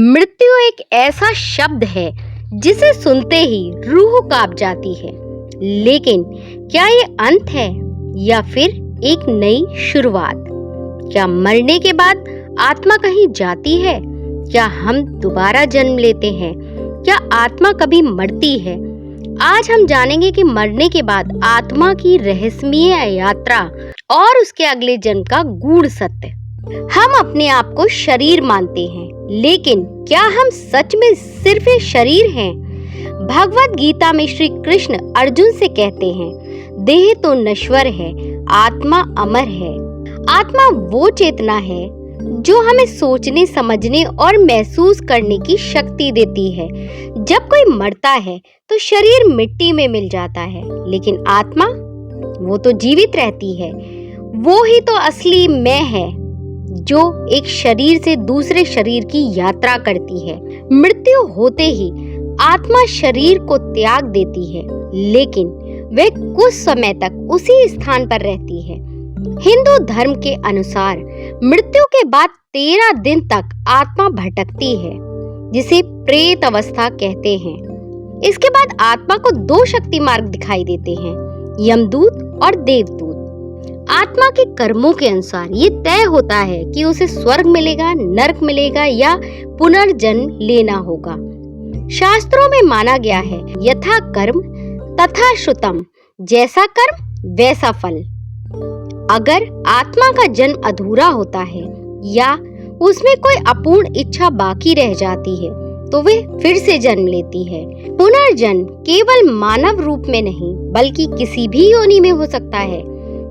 मृत्यु एक ऐसा शब्द है जिसे सुनते ही रूह कांप जाती है। लेकिन क्या ये अंत है या फिर एक नई शुरुआत? क्या मरने के बाद आत्मा कहीं जाती है? क्या हम दोबारा जन्म लेते हैं? क्या आत्मा कभी मरती है? आज हम जानेंगे कि मरने के बाद आत्मा की रहस्यमय यात्रा और उसके अगले जन्म का गूढ़ सत्य। हम अपने आप को शरीर मानते हैं, लेकिन क्या हम सच में सिर्फ एक शरीर हैं? भगवत गीता में श्री कृष्ण अर्जुन से कहते हैं, देह तो नश्वर है, आत्मा अमर है। आत्मा वो चेतना है जो हमें सोचने, समझने और महसूस करने की शक्ति देती है। जब कोई मरता है तो शरीर मिट्टी में मिल जाता है, लेकिन आत्मा वो तो जीवित रहती है। वो ही तो असली मैं है जो एक शरीर से दूसरे शरीर की यात्रा करती है। मृत्यु होते ही आत्मा शरीर को त्याग देती है, लेकिन वह कुछ समय तक उसी स्थान पर रहती है। हिंदू धर्म के अनुसार मृत्यु के बाद 13 दिन तक आत्मा भटकती है, जिसे प्रेत अवस्था कहते हैं। इसके बाद आत्मा को 2 शक्ति मार्ग दिखाई देते हैं, यमदूत और देवदूत। आत्मा के कर्मों के अनुसार ये तय होता है कि उसे स्वर्ग मिलेगा, नरक मिलेगा या पुनर्जन्म लेना होगा। शास्त्रों में माना गया है, यथा कर्म तथा श्रुतम, जैसा कर्म वैसा फल। अगर आत्मा का जन्म अधूरा होता है या उसमें कोई अपूर्ण इच्छा बाकी रह जाती है तो वे फिर से जन्म लेती है। पुनर्जन्म केवल मानव रूप में नहीं बल्कि किसी भी योनि में हो सकता है,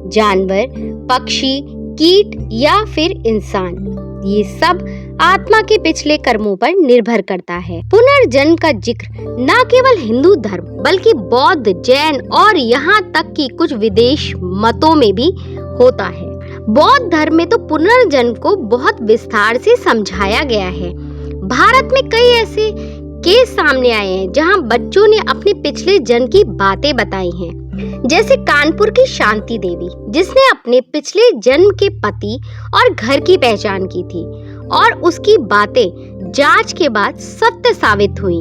जानवर, पक्षी, कीट या फिर इंसान। ये सब आत्मा के पिछले कर्मों पर निर्भर करता है। पुनर्जन्म का जिक्र न केवल हिंदू धर्म बल्कि बौद्ध, जैन और यहाँ तक कि कुछ विदेश मतों में भी होता है। बौद्ध धर्म में तो पुनर्जन्म को बहुत विस्तार से समझाया गया है। भारत में कई ऐसे केस सामने आए हैं जहाँ बच्चों ने अपने पिछले जन्म की बातें बताई हैं। जैसे कानपुर की शांति देवी, जिसने अपने पिछले जन्म के पति और घर की पहचान की थी और उसकी बातें जांच के बाद सत्य साबित हुई।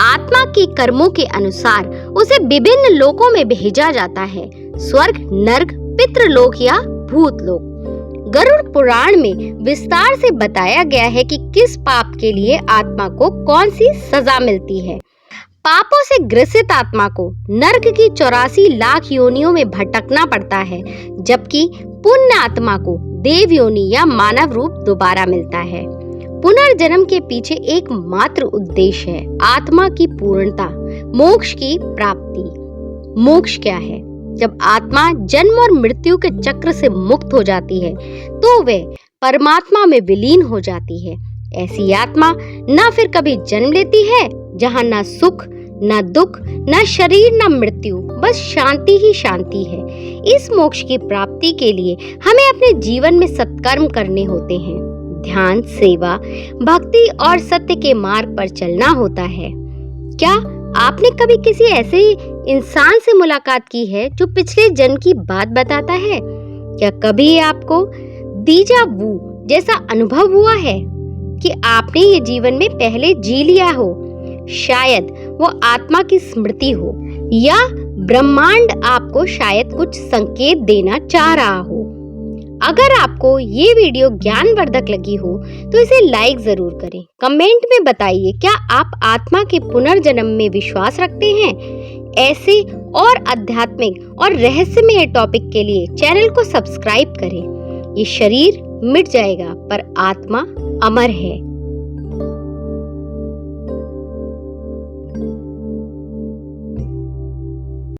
आत्मा के कर्मों के अनुसार उसे विभिन्न लोकों में भेजा जाता है, स्वर्ग, नरक, पितृलोक या भूतलोक। गरुड़ पुराण में विस्तार से बताया गया है कि किस पाप के लिए आत्मा को कौन सी सजा मिलती है। पापों से ग्रसित आत्मा को नरक की 84 लाख योनियों में भटकना पड़ता है, जबकि पुण्य आत्मा को देव योनि या मानव रूप दोबारा मिलता है। पुनर्जन्म के पीछे एकमात्र उद्देश्य है आत्मा की पूर्णता, मोक्ष की प्राप्ति। मोक्ष क्या है? जब आत्मा जन्म और मृत्यु के चक्र से मुक्त हो जाती है तो वह परमात्मा में विलीन हो जाती है। ऐसी आत्मा न फिर कभी जन्म लेती है, जहाँ न सुख, न दुख, न शरीर, न मृत्यु, बस शांति ही शांति है। इस मोक्ष की प्राप्ति के लिए हमें अपने जीवन में सत्कर्म करने होते हैं। ध्यान, सेवा, भक्ति और सत्य के मार्ग पर चलना होता है। क्या आपने कभी किसी ऐसे इंसान से मुलाकात की है जो पिछले जन्म की बात बताता है? क्या कभी आपको दीजा वू जैसा अनुभव हुआ है कि आपने ये जीवन में पहले जी लिया हो? शायद वो आत्मा की स्मृति हो या ब्रह्मांड आपको शायद कुछ संकेत देना चाह रहा हो। अगर आपको ये वीडियो ज्ञानवर्धक लगी हो तो इसे लाइक जरूर करें। कमेंट में बताइए, क्या आप आत्मा के पुनर्जन्म में विश्वास रखते हैं? ऐसे और आध्यात्मिक और रहस्यमय टॉपिक के लिए चैनल को सब्सक्राइब करें। ये शरीर मिट जाएगा पर आत्मा अमर है।